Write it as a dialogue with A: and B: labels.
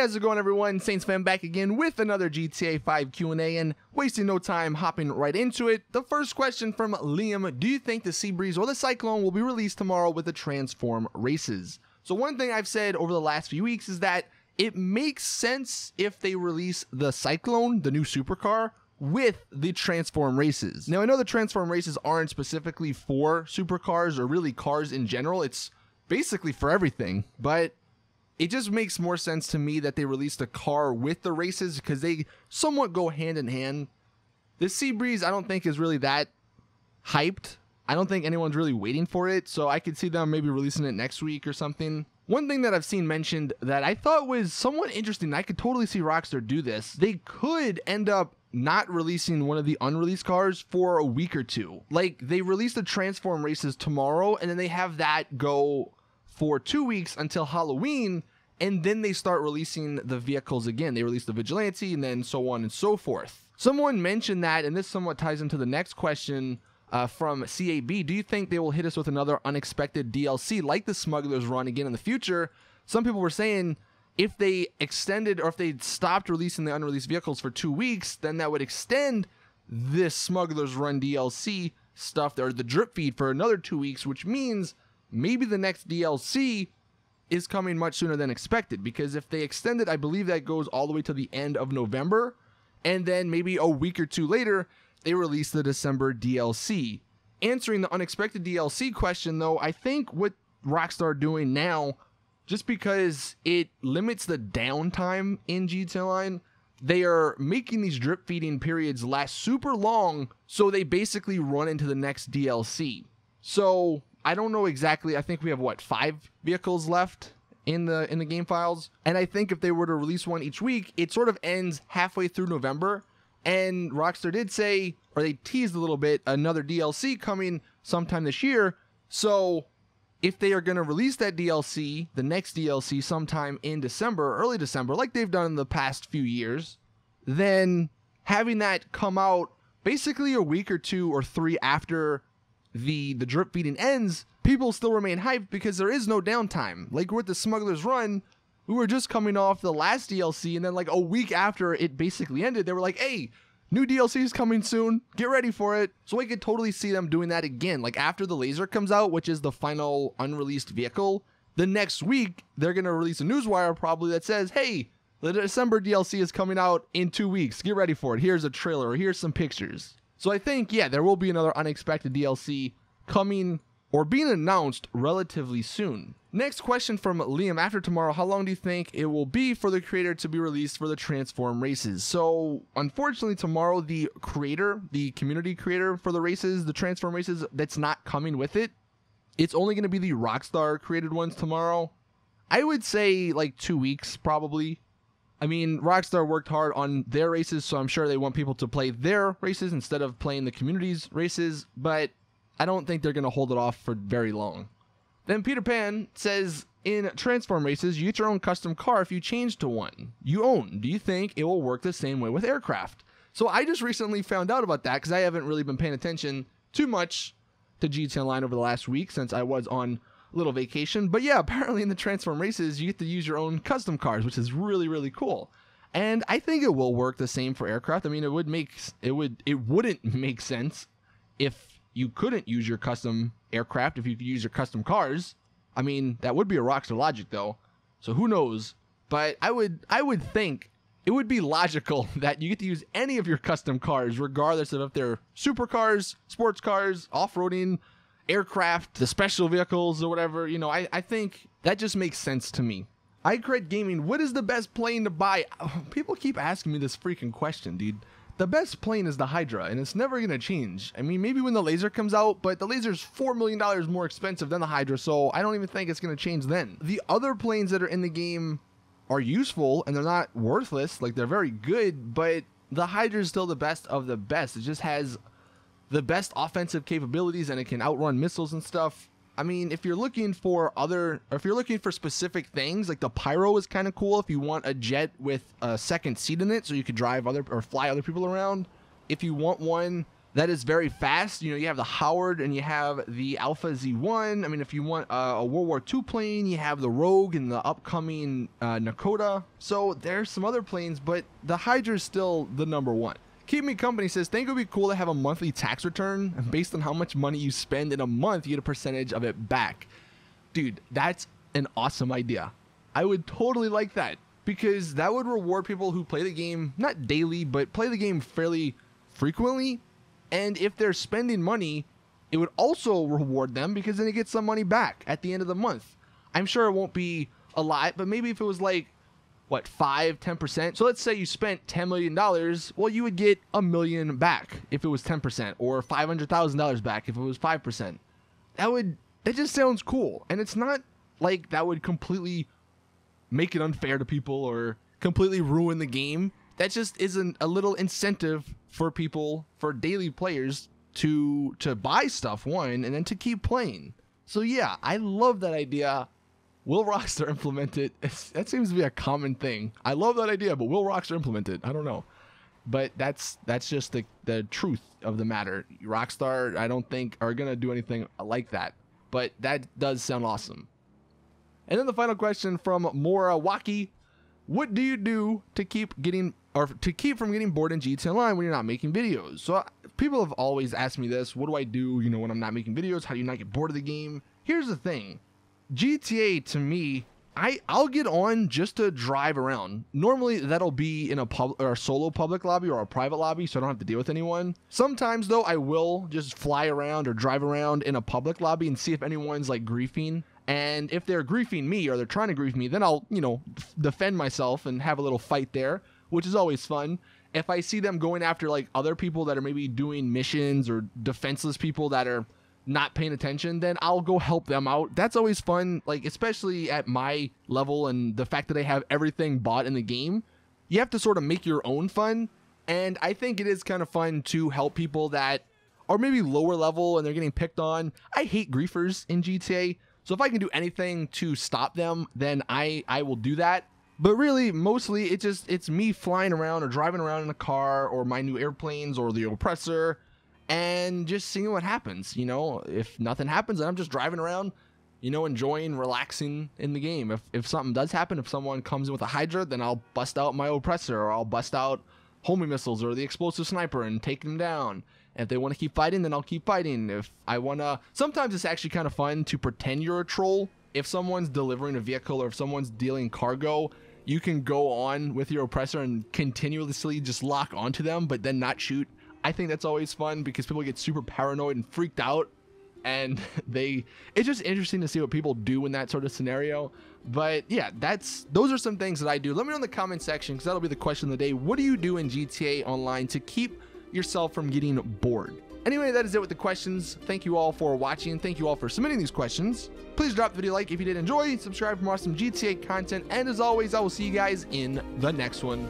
A: how's it going, everyone? Saintsfan back again with another GTA 5 Q&A, and wasting no time, hopping right into it. The first question from Liam: do you think the Sea Breeze or the Cyclone will be released tomorrow with the Transform races? So one thing I've said over the last few weeks is that it makes sense if they release the Cyclone, the new supercar, with the Transform races. Now, I know the Transform races aren't specifically for supercars or really cars in general. It's basically for everything, but it just makes more sense to me that they released a car with the races because they somewhat go hand in hand. The Sea Breeze, I don't think is really that hyped. I don't think anyone's really waiting for it, so I could see them maybe releasing it next week or something. One thing that I've seen mentioned that I thought was somewhat interesting, I could totally see Rockstar do this. They could end up not releasing one of the unreleased cars for a week or two. Like, they release the Transform races tomorrow, and then they have that go for 2 weeks until Halloween, and then they start releasing the vehicles again. They release the Vigilante, and then so on and so forth. Someone mentioned that, and this somewhat ties into the next question from CAB. Do you think they will hit us with another unexpected DLC like the Smuggler's Run again in the future? Some people were saying if they extended or if they stopped releasing the unreleased vehicles for 2 weeks, then that would extend this Smuggler's Run DLC stuff, or the drip feed, for another 2 weeks, which means maybe the next DLC is coming much sooner than expected, because if they extend it, I believe that goes all the way to the end of November, and then maybe a week or two later, they release the December DLC. Answering the unexpected DLC question, though, I think what Rockstar are doing now, just because it limits the downtime in GTA Online, they are making these drip feeding periods last super long, so they basically run into the next DLC. So I don't know exactly. I think we have, what, 5 vehicles left in the game files, and I think if they were to release one each week, it sort of ends halfway through November. And Rockstar did say, or they teased a little bit, another DLC coming sometime this year. So if they are going to release that DLC, the next DLC, sometime in December, early December, like they've done in the past few years, then having that come out basically a week or 2 or 3 after the drip feeding ends, people still remain hyped because there is no downtime. Like with the Smuggler's Run, we were just coming off the last DLC, and then like a week after it basically ended, they were like, hey, new DLC is coming soon, get ready for it. So I could totally see them doing that again. Like after the Laser comes out, which is the final unreleased vehicle, the next week they're going to release a newswire probably that says, hey, the December DLC is coming out in 2 weeks, get ready for it. Here's a trailer, or here's some pictures. So I think, yeah, there will be another unexpected DLC coming or being announced relatively soon. Next question from Liam: after tomorrow, how long do you think it will be for the creator to be released for the Transform races? So unfortunately, tomorrow, the creator, the community creator for the races, the Transform races, that's not coming with it. It's only going to be the Rockstar created ones tomorrow. I would say like 2 weeks probably. I mean, Rockstar worked hard on their races, so I'm sure they want people to play their races instead of playing the community's races, but I don't think they're going to hold it off for very long. Then Peter Pan says, in Transform races, you get your own custom car if you change to one you own. Do you think it will work the same way with aircraft? So I just recently found out about that because I haven't really been paying attention too much to GTA Online over the last week since I was on a little vacation. But yeah, apparently in the Transform races, you get to use your own custom cars, which is really, really cool. And I think it will work the same for aircraft. I mean, it wouldn't make sense if you couldn't use your custom aircraft, if you could use your custom cars. I mean, that would be a Rockstar logic, though. So who knows? But I would think it would be logical that you get to use any of your custom cars, regardless of if they're supercars, sports cars, off-roading, aircraft, the special vehicles, or whatever. You know, I think that just makes sense to me. iCred Gaming: what is the best plane to buy? People keep asking me this freaking question, dude. The best plane is the Hydra, and it's never going to change. I mean, maybe when the Laser comes out, but the Laser's $4 million more expensive than the Hydra, so I don't even think it's going to change then. The other planes that are in the game are useful, and they're not worthless. Like, they're very good, but the Hydra is still the best of the best. It just has the best offensive capabilities, and it can outrun missiles and stuff. I mean, if you're looking for specific things, like the Pyro is kind of cool if you want a jet with a second seat in it so you could drive or fly other people around. If you want one that is very fast. You know, you have the Howard and you have the Alpha Z1. I mean, if you want a World War II plane, you have the Rogue and the upcoming Nakota. So there's some other planes, but the Hydra is still the number one. Keep Me Company says, think it would be cool to have a monthly tax return, and based on how much money you spend in a month, you get a percentage of it back. Dude, that's an awesome idea. I would totally like that, because that would reward people who play the game, not daily, but play the game fairly frequently. And if they're spending money, it would also reward them, because then they get some money back at the end of the month. I'm sure it won't be a lot, but maybe if it was like, what, 5-10%? So let's say you spent $10 million. Well, you would get $1 million back if it was 10%, or $500,000 back if it was 5%. That just sounds cool. And it's not like that would completely make it unfair to people or completely ruin the game. That just isn't a little incentive for people, for daily players, to buy stuff, one, and then to keep playing. So yeah, I love that idea. Will Rockstar implement it? That seems to be a common thing. I love that idea, but will Rockstar implement it? I don't know. But that's just the truth of the matter. Rockstar, I don't think, are going to do anything like that. But that does sound awesome. And then the final question from Mora Waki. What do you do to keep from getting bored in GTA Online when you're not making videos? So people have always asked me this. What do I do, you know, when I'm not making videos? How do you not get bored of the game? Here's the thing. GTA, to me, I'll get on just to drive around. Normally, that'll be in a solo public lobby or a private lobby, so I don't have to deal with anyone. Sometimes, though, I will just fly around or drive around in a public lobby and see if anyone's, like, griefing. And if they're griefing me or they're trying to grief me, then I'll, you know, defend myself and have a little fight there, which is always fun. If I see them going after, like, other people that are maybe doing missions, or defenseless people that are not paying attention, then I'll go help them out. That's always fun, like, especially at my level and the fact that I have everything bought in the game. You have to sort of make your own fun, and I think it is kind of fun to help people that are maybe lower level and they're getting picked on. I hate griefers in GTA, so if I can do anything to stop them, then I will do that. But really, mostly it's me flying around or driving around in a car or my new airplanes or the oppressor, and just seeing what happens. You know, if nothing happens, then I'm just driving around, you know, enjoying, relaxing in the game. If something does happen, if someone comes in with a Hydra, then I'll bust out my oppressor, or I'll bust out homing missiles or the explosive sniper and take them down. And if they want to keep fighting, then I'll keep fighting. If I want to, sometimes it's actually kind of fun to pretend you're a troll. If someone's delivering a vehicle or if someone's dealing cargo, you can go on with your oppressor and continuously just lock onto them, but then not shoot. I think that's always fun because people get super paranoid and freaked out, and it's just interesting to see what people do in that sort of scenario. But yeah, those are some things that I do. Let me know in the comment section, because that'll be the question of the day. What do you do in GTA Online to keep yourself from getting bored? Anyway, that is it with the questions. Thank you all for watching. Thank you all for submitting these questions. Please drop the video a like if you did enjoy, subscribe for more awesome GTA content, and as always, I will see you guys in the next one.